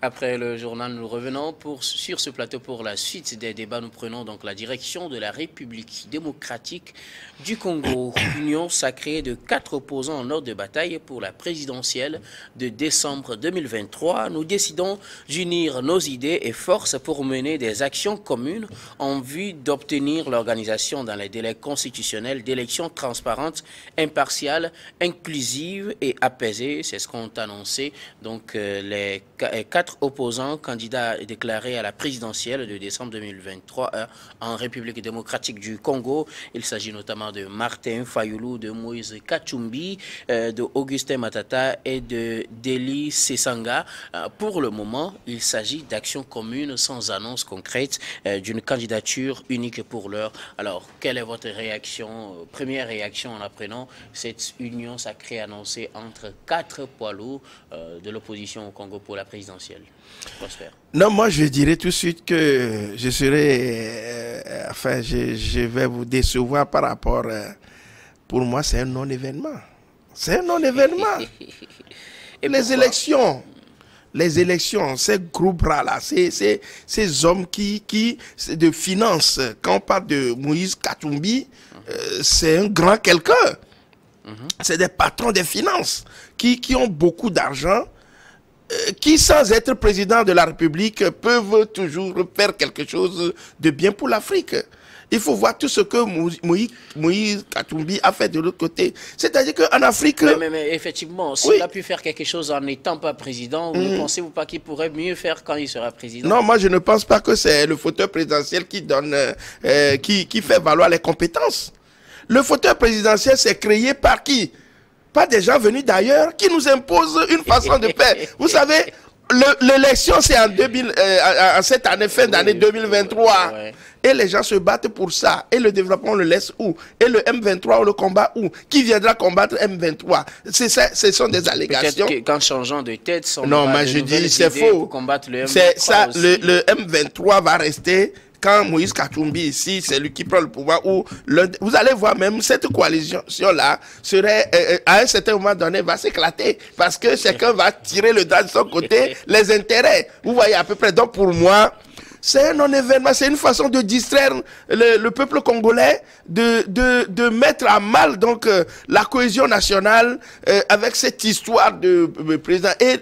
Après le journal, nous revenons sur ce plateau pour la suite des débats. Nous prenons donc la direction de la République démocratique du Congo. Union sacrée de 4 opposants en ordre de bataille pour la présidentielle de décembre 2023. Nous décidons d'unir nos idées et forces pour mener des actions communes en vue d'obtenir l'organisation dans les délais constitutionnels d'élections transparentes, impartiales, inclusives et apaisées. C'est ce qu'ont annoncé donc les 4 opposants candidats déclarés à la présidentielle de décembre 2023 en République démocratique du Congo. Il s'agit notamment de Martin Fayulu, de Moïse Katumbi, de Augustin Matata et de Deli Sesanga. Pour le moment, il s'agit d'actions communes sans annonce concrète d'une candidature unique pour l'heure. Alors, quelle est votre réaction, première réaction en apprenant cette union sacrée annoncée entre 4 poids lourds de l'opposition au Congo pour la présidentielle? Prosper. Non, moi je dirais tout de suite que je serai, enfin je vais vous décevoir par rapport, pour moi c'est un non-événement. C'est un non-événement. Les élections, ces groupes-là, ces hommes de finance, quand on parle de Moïse Katumbi, c'est un grand quelqu'un. C'est des patrons des finances qui ont beaucoup d'argent, qui, sans être président de la République, peuvent toujours faire quelque chose de bien pour l'Afrique. Il faut voir tout ce que Moïse Katumbi a fait de l'autre côté. C'est-à-dire qu'en Afrique... Mais effectivement, s'il a pu faire quelque chose en n'étant pas président, ne pensez-vous pas qu'il pourrait mieux faire quand il sera président? Non, moi je ne pense pas que c'est le fauteuil présidentiel qui donne, qui fait valoir les compétences. Le fauteuil présidentiel, c'est créé par qui? Pas des gens venus d'ailleurs qui nous imposent une façon de faire. Vous savez, l'élection c'est en cette année, fin d'année 2023. Ouais. Et les gens se battent pour ça. Et le développement, on le laisse où? Et le M23, on le combat où? Qui viendra combattre M23? Ce sont des allégations. Peut-être qu'en changeant de tête, non, mais je dis c'est faux. C'est ça, le M23 va rester. Quand Moïse Katumbi ici, c'est lui qui prend le pouvoir, vous allez voir même cette coalition-là serait, à un certain moment donné, va s'éclater parce que chacun va tirer le drap de son côté, les intérêts. Vous voyez à peu près. Donc pour moi, c'est un non-événement, c'est une façon de distraire le peuple congolais, de mettre à mal donc la cohésion nationale avec cette histoire de président et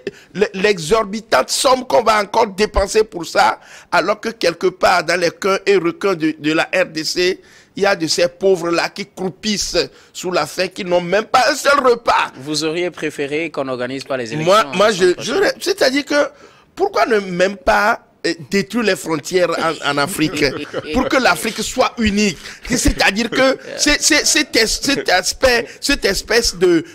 l'exorbitante somme qu'on va encore dépenser pour ça, alors que quelque part dans les coins et recoins de la RDC, il y a de ces pauvres-là qui croupissent sous la faim, qui n'ont même pas un seul repas. Vous auriez préféré qu'on n'organise pas les élections? Moi c'est-à-dire que pourquoi ne même pas détruire les frontières en Afrique pour que l'Afrique soit unique. C'est-à-dire que cette espèce de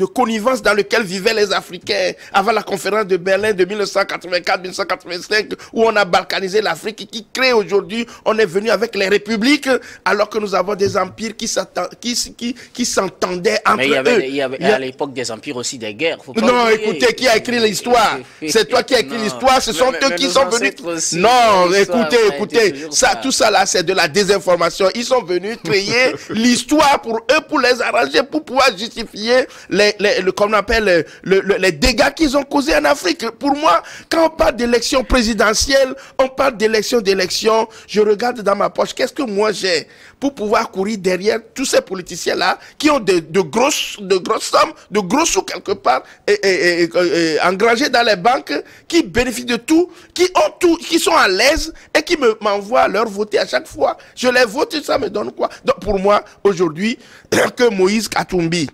connivence dans laquelle vivaient les Africains avant la conférence de Berlin de 1984-1985 où on a balkanisé l'Afrique qui crée aujourd'hui, on est venu avec les républiques alors que nous avons des empires qui s'entendaient entre eux. Il y avait à l'époque des empires aussi des guerres. Non, écoutez, qui a écrit l'histoire? C'est toi qui as écrit l'histoire, ce sont eux qui sont venus. Non, écoutez, tout ça là, c'est de la désinformation. Ils sont venus créer l'histoire pour eux, pour les arranger, pour pouvoir justifier les dégâts qu'ils ont causés en Afrique. Pour moi, quand on parle d'élection présidentielle, on parle d'élection. Je regarde dans ma poche, qu'est-ce que moi j'ai pour pouvoir courir derrière tous ces politiciens-là qui ont de grosses sommes, de gros sous quelque part, et engrangés dans les banques, qui bénéficient de tout, qui sont à l'aise et qui m'envoient leur voter à chaque fois. Je les vote, ça me donne quoi? Donc pour moi, aujourd'hui, que Moïse Katumbi,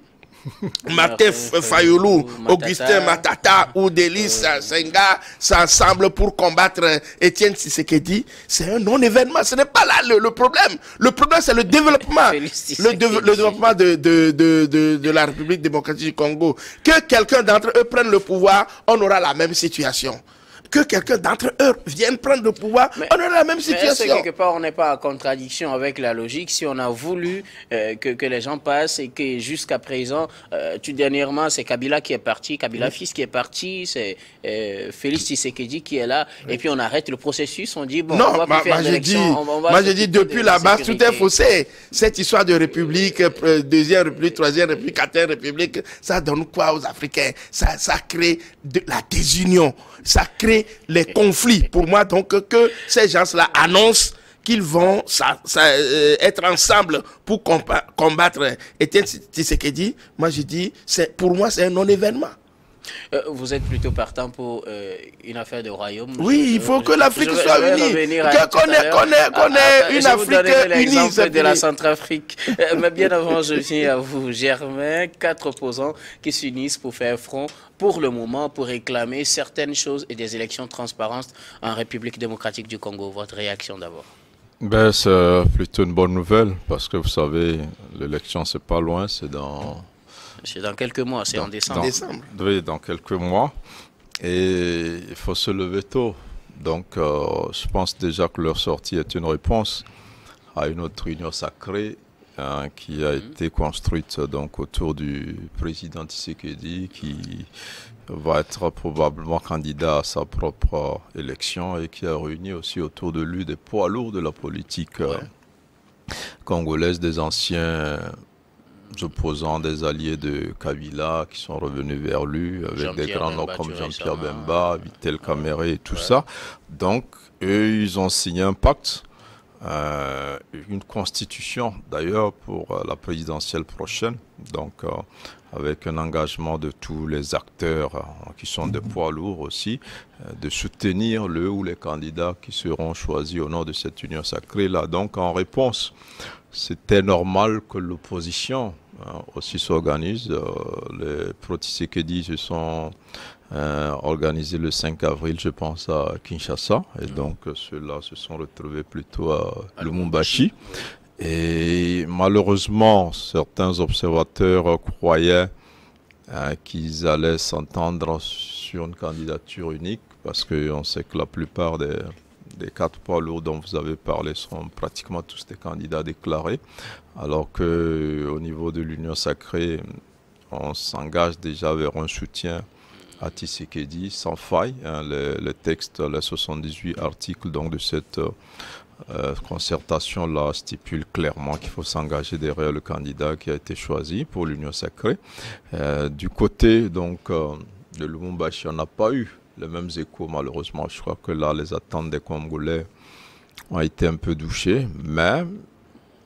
Martin Fayulu, Augustin Matata ou Deli Sesanga s'ensemble pour combattre Étienne Tshisekedi, c'est un non-événement. Ce n'est pas là le problème. Le problème, c'est le développement. Le développement de la République démocratique du Congo. Que quelqu'un d'entre eux prenne le pouvoir, on aura la même situation. que quelqu'un d'entre eux vienne prendre le pouvoir, on a la même situation. Mais est-ce que quelque part on n'est pas en contradiction avec la logique si on a voulu que les gens passent et que jusqu'à présent, tout dernièrement c'est Kabila qui est parti, Kabila fils qui est parti, c'est Félix Tshisekedi qui est là, et puis on arrête le processus, on dit bon, non, on va plus faire d'élection. Moi je dis depuis la base tout est faussé. Cette histoire de république, deuxième république, troisième république, quatrième république, ça donne quoi aux Africains? Ça crée de la désunion, ça crée les conflits. Pour moi, donc, que ces gens-là annoncent qu'ils vont être ensemble pour combattre Etienne Tshisekedi, moi je dis, pour moi c'est un non-événement. Vous êtes plutôt partant pour une affaire de royaume. Oui, il faut que l'Afrique soit unie. Qu'on ait une Afrique unie. L'exemple de la Centrafrique. Mais bien avant, je viens à vous, Germain. 4 opposants qui s'unissent pour faire front, pour le moment, pour réclamer certaines choses et des élections transparentes en République démocratique du Congo. Votre réaction d'abord? Ben, c'est plutôt une bonne nouvelle, parce que vous savez, l'élection, c'est pas loin, c'est dans... C'est dans quelques mois, c'est en décembre. Oui, dans quelques mois. Et il faut se lever tôt. Donc, je pense déjà que leur sortie est une réponse à une autre union sacrée qui a été construite donc, autour du président Tshisekedi, qui va être probablement candidat à sa propre élection et qui a réuni aussi autour de lui des poids lourds de la politique congolaise, des anciens opposants, des alliés de Kabila qui sont revenus vers lui avec des grands noms comme Jean-Pierre Bemba, Vitel Kamere et tout ça. Donc, eux, ils ont signé un pacte, une constitution d'ailleurs pour la présidentielle prochaine, donc avec un engagement de tous les acteurs qui sont des poids lourds aussi, de soutenir le ou les candidats qui seront choisis au nom de cette union sacrée-là. Donc, en réponse, c'était normal que l'opposition aussi s'organise. Les pro-Tshisekedi se sont organisés le 5 avril, je pense, à Kinshasa. Et donc, ceux-là se sont retrouvés plutôt à Lubumbashi. Et malheureusement, certains observateurs croyaient qu'ils allaient s'entendre sur une candidature unique, parce qu'on sait que la plupart des 4 poids lourds dont vous avez parlé sont pratiquement tous des candidats déclarés, alors qu'au niveau de l'Union sacrée, on s'engage déjà vers un soutien à Tshisekedi sans faille. Les textes, les 78 articles donc, de cette concertation-là stipule clairement qu'il faut s'engager derrière le candidat qui a été choisi pour l'Union sacrée. Du côté donc, de Lubumbashi, on n'a pas eu les mêmes échos malheureusement. Je crois que là, les attentes des Congolais ont été un peu douchées, mais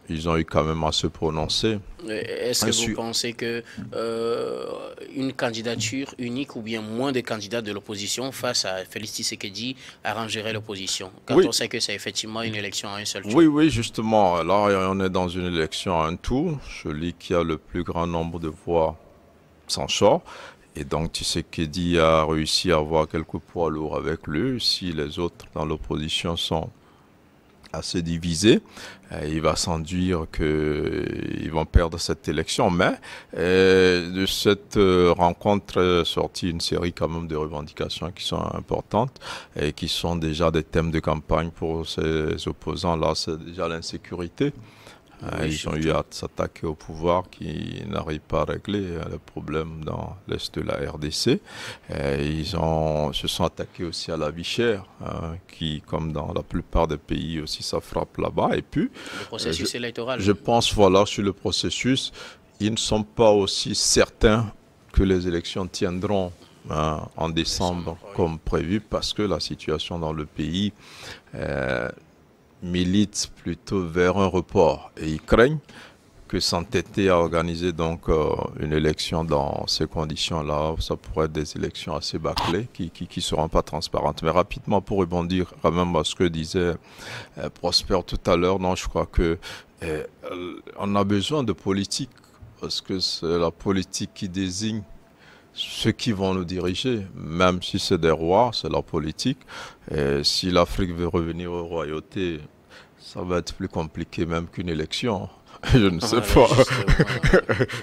ils ont eu quand même à se prononcer. Est-ce que vous pensez que une candidature unique ou bien moins de candidats de l'opposition face à Félix Tshisekedi arrangerait l'opposition, quand on sait que c'est effectivement une élection à un seul tour? Oui, justement. Là, on est dans une élection à un tour. Celui qui a le plus grand nombre de voix s'en sort. Et donc Tshisekedi a réussi à avoir quelques poids lourds avec lui. Si les autres dans l'opposition sont assez divisés, il va sans dire qu'ils vont perdre cette élection. Mais de cette rencontre est sortie une série quand même de revendications qui sont importantes et qui sont déjà des thèmes de campagne pour ces opposants-là. C'est déjà l'insécurité. Ils ont eu à s'attaquer au pouvoir qui n'arrive pas à régler les problèmes dans l'est de la RDC. Ils se sont attaqués aussi à la vie chère, qui, comme dans la plupart des pays aussi, ça frappe là-bas. Et puis, le processus électoral. Je pense, voilà, sur le processus, ils ne sont pas aussi certains que les élections tiendront en décembre comme prévu, parce que la situation dans le pays milite plutôt vers un report, et ils craignent que s'entêter à organiser donc une élection dans ces conditions-là, ça pourrait être des élections assez bâclées qui seront pas transparentes. Mais rapidement, pour rebondir quand même à ce que disait Prosper tout à l'heure, non, je crois que on a besoin de politique, parce que c'est la politique qui désigne ceux qui vont nous diriger, même si c'est des rois, c'est la politique. Et si l'Afrique veut revenir aux royautés, ça va être plus compliqué même qu'une élection. Je ne sais pas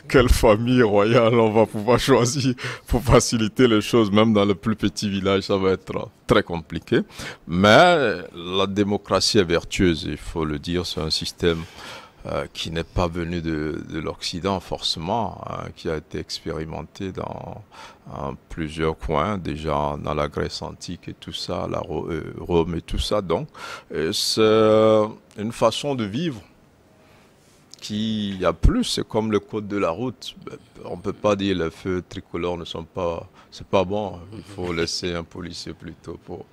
quelle famille royale on va pouvoir choisir pour faciliter les choses. Même dans le plus petit village, ça va être très compliqué. Mais la démocratie est vertueuse, il faut le dire. C'est un système qui n'est pas venu de l'Occident forcément, qui a été expérimenté dans plusieurs coins, déjà dans la Grèce antique et tout ça, Rome et tout ça. Donc, c'est une façon de vivre qui a plus, c'est comme le code de la route. On ne peut pas dire les feux tricolores ne sont pas, c'est pas bon. Il faut laisser un policier plutôt pour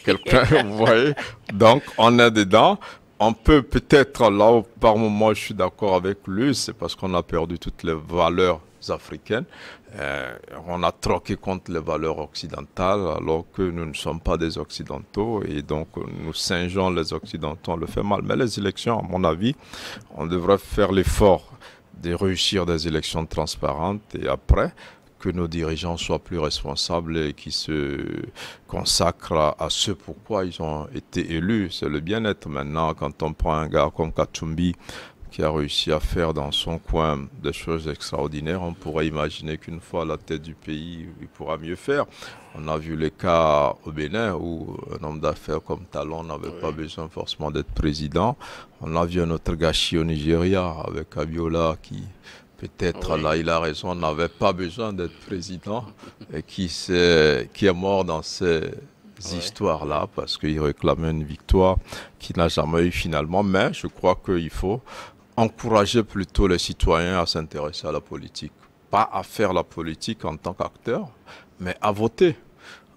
quelqu'un, vous voyez. Donc, on est dedans. On peut peut-être, là où par moment je suis d'accord avec lui, c'est parce qu'on a perdu toutes les valeurs africaines. On a troqué contre les valeurs occidentales alors que nous ne sommes pas des occidentaux et donc nous singeons les occidentaux, on le fait mal. Mais les élections, à mon avis, on devrait faire l'effort de réussir des élections transparentes et après que nos dirigeants soient plus responsables et qui se consacrent à ce pourquoi ils ont été élus. C'est le bien-être. Maintenant, quand on prend un gars comme Katumbi qui a réussi à faire dans son coin des choses extraordinaires, on pourrait imaginer qu'une fois à la tête du pays, il pourra mieux faire. On a vu les cas au Bénin où un homme d'affaires comme Talon n'avait pas besoin forcément d'être président. On a vu un autre gâchis au Nigeria avec Abiola qui... Peut-être là, il a raison, on n'avait pas besoin d'être président et qui est mort dans ces histoires-là parce qu'il réclamait une victoire qu'il n'a jamais eu finalement. Mais je crois qu'il faut encourager plutôt les citoyens à s'intéresser à la politique. Pas à faire la politique en tant qu'acteur, mais à voter,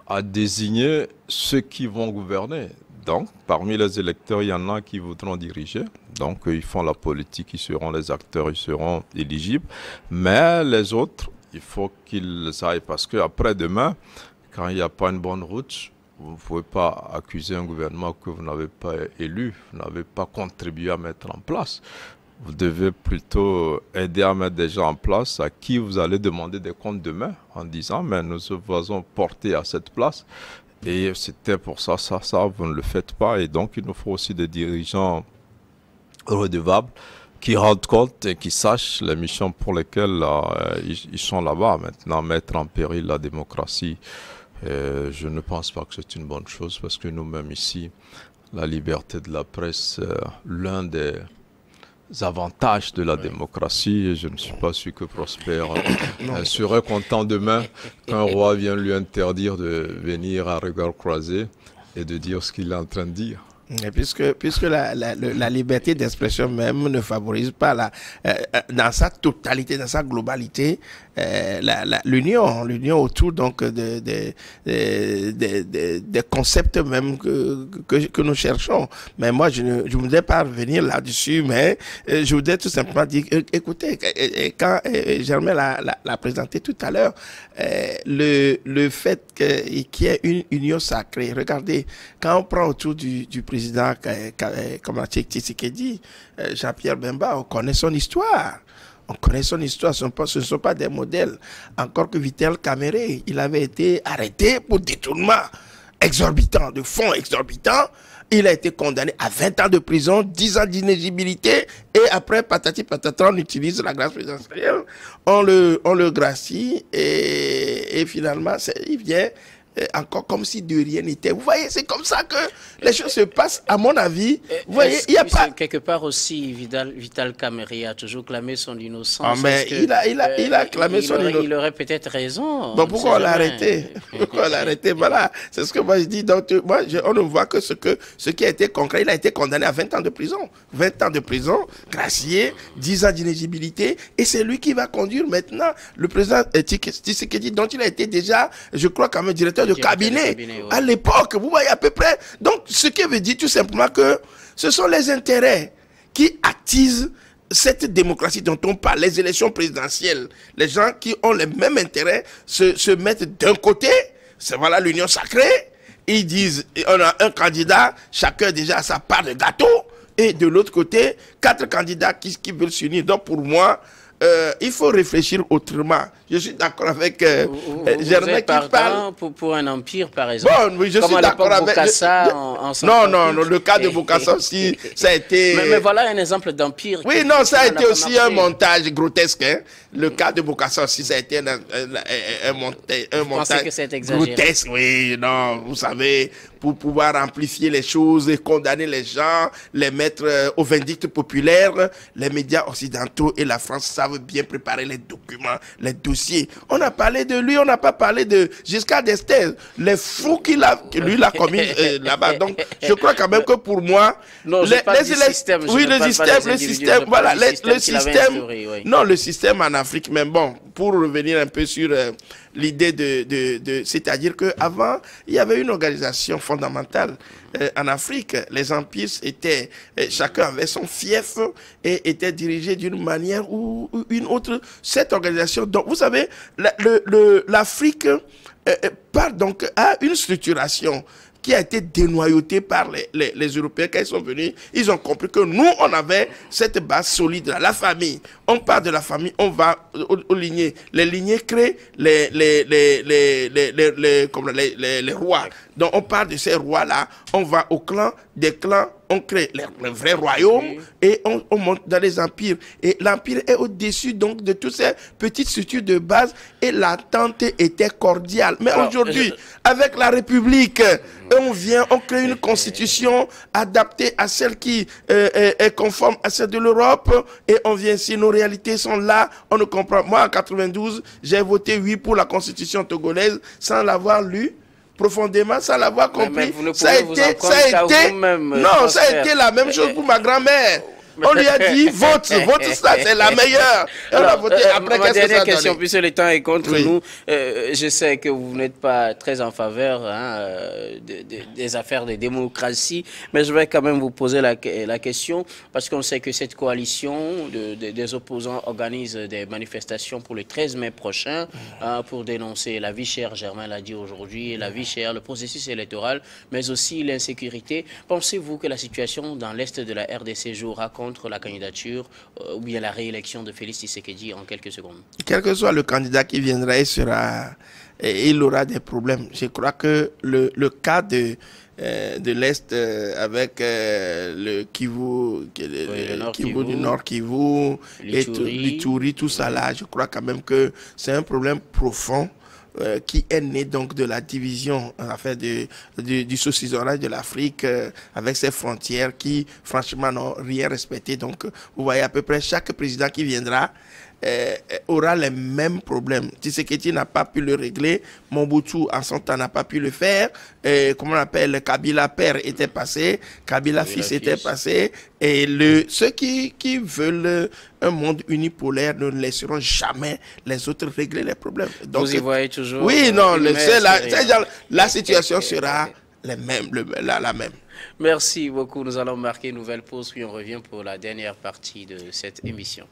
à désigner ceux qui vont gouverner. Donc, parmi les électeurs, il y en a qui voudront diriger. Donc, ils font la politique, ils seront les acteurs, ils seront éligibles. Mais les autres, il faut qu'ils aillent. Parce qu'après demain, quand il n'y a pas une bonne route, vous ne pouvez pas accuser un gouvernement que vous n'avez pas élu, vous n'avez pas contribué à mettre en place. Vous devez plutôt aider à mettre des gens en place à qui vous allez demander des comptes demain en disant, mais nous vous avons porté à cette place. Et c'était pour ça, vous ne le faites pas. Et donc, il nous faut aussi des dirigeants redevables qui rendent compte et qui sachent les missions pour lesquelles ils sont là-bas. Maintenant, mettre en péril la démocratie, je ne pense pas que c'est une bonne chose parce que nous-mêmes ici, la liberté de la presse, l'un des avantages de la démocratie, et je ne suis pas sûr que Prosper serait content demain qu'un roi vienne lui interdire de venir à regard croisé et de dire ce qu'il est en train de dire. Et puisque la liberté d'expression même ne favorise pas dans sa totalité, dans sa globalité, l'union autour donc des concepts même que nous cherchons. Mais moi, je ne voudrais pas revenir là-dessus, mais je voudrais tout simplement dire, écoutez, quand Germain l'a présenté tout à l'heure, le fait qu'il y ait une union sacrée, regardez, quand on prend autour du président comme Tshisekedi, Jean-Pierre Bemba, on connaît son histoire. On connaît son histoire, ce ne sont pas des modèles. Encore que Vital Kamerhe, il avait été arrêté pour détournement exorbitant, de fonds exorbitants. Il a été condamné à 20 ans de prison, 10 ans d'inéligibilité, et après, patati patata, on utilise la grâce présidentielle, on le gracie, et finalement, il vient encore comme si de rien n'était. Vous voyez, c'est comme ça que les choses se passent, à mon avis. Vous voyez, il n'y a pas... Quelque part aussi, Vital Kamerhe a toujours clamé son innocence. Ah, mais il a clamé son innocence. Il aurait peut-être raison. Donc pourquoi on l'a arrêté? Pourquoi on l'a arrêté? Voilà, c'est ce que moi je dis. Donc, moi, on ne voit que ce qui a été concret. Il a été condamné à 20 ans de prison. 20 ans de prison, gracié, 10 ans d'inéligibilité. Et c'est lui qui va conduire maintenant le président Tshisekedi, dont il a été déjà, je crois, comme directeur de cabinet ouais. À l'époque, vous voyez à peu près. Donc, ce qui veut dire tout simplement que ce sont les intérêts qui attisent cette démocratie dont on parle, les élections présidentielles. Les gens qui ont les mêmes intérêts se mettent d'un côté, c'est voilà l'union sacrée, ils disent, on a un candidat, chacun déjà a sa part de gâteau, et de l'autre côté, 4 candidats qui veulent s'unir. Donc pour moi, il faut réfléchir autrement. Je suis d'accord avec Germain qui parle pour un empire, par exemple. Bon, oui, je suis d'accord avec Bokassa non, le cas de Bokassa aussi, ça a été... Mais voilà un exemple d'empire. Oui, non, ça a été aussi un montage grotesque. Hein. Le cas de Bokassa aussi, ça a été un montage grotesque. Oui, non, vous savez, pour pouvoir amplifier les choses et condamner les gens, les mettre au vindicte populaire, les médias occidentaux et la France savent bien préparer les documents, les dossiers. On a parlé de lui, on n'a pas parlé de Giscard d'Estaing, les fous qu'il a commis là-bas. Donc, je crois quand même que pour moi, non, le système, voilà, le système, non, le système en Afrique, mais bon, pour revenir un peu sur l'idée c'est-à-dire qu'avant, il y avait une organisation fondamentale en Afrique. Les empires étaient, chacun avait son fief et était dirigé d'une manière ou une autre. Cette organisation, donc vous savez, l'Afrique part donc à une structuration qui a été dénoyautée par les Européens. Quand ils sont venus, ils ont compris que nous, on avait cette base solide là. La famille, on part de la famille, on va aux lignées. Les lignées créent les rois. Donc on part de ces rois-là, on va au clan, des clans, on crée les vrais royaumes et on monte dans les empires. Et l'empire est au-dessus donc de toutes ces petites structures de base et l'attente était cordiale. Mais aujourd'hui, avec la République, on crée une constitution adaptée à celle qui est conforme à celle de l'Europe et on vient ici, nos réalités sont là, on ne comprend. Moi, en 92, j'ai voté oui pour la constitution togolaise sans l'avoir lu profondément, sans l'avoir compris. Ça a été la même chose pour ma grand-mère. On lui a dit, vote ça, c'est la meilleure. Et on a voté après. Ma dernière question, puisque le temps est contre nous, je sais que vous n'êtes pas très en faveur des affaires de démocratie, mais je vais quand même vous poser la question, parce qu'on sait que cette coalition des opposants organise des manifestations pour le 13 mai prochain, pour dénoncer la vie chère, Germain l'a dit aujourd'hui, la vie chère, le processus électoral, mais aussi l'insécurité. Pensez-vous que la situation dans l'Est de la RDC jouera contre la candidature ou bien la réélection de Félix Tshisekedi en quelques secondes? Quel que soit le candidat qui viendra, il aura des problèmes. Je crois que le cas de l'Est avec le Kivu, Kivu du Nord Kivu, l'Ituri, tout ça là, je crois quand même que c'est un problème profond qui est né donc de la division du saucissonnage de l'Afrique avec ses frontières qui franchement n'ont rien respecté. Donc vous voyez à peu près chaque président qui viendra aura les mêmes problèmes. Tshisekedi n'a pas pu le régler, Mobutu en son temps n'a pas pu le faire, comment on appelle, Kabila père était passé, Kabila fils était passé, et ceux qui veulent un monde unipolaire ne laisseront jamais les autres régler les problèmes. Donc, vous y voyez toujours. Oui, non, la situation sera la même. Merci beaucoup. Nous allons marquer une nouvelle pause, puis on revient pour la dernière partie de cette émission.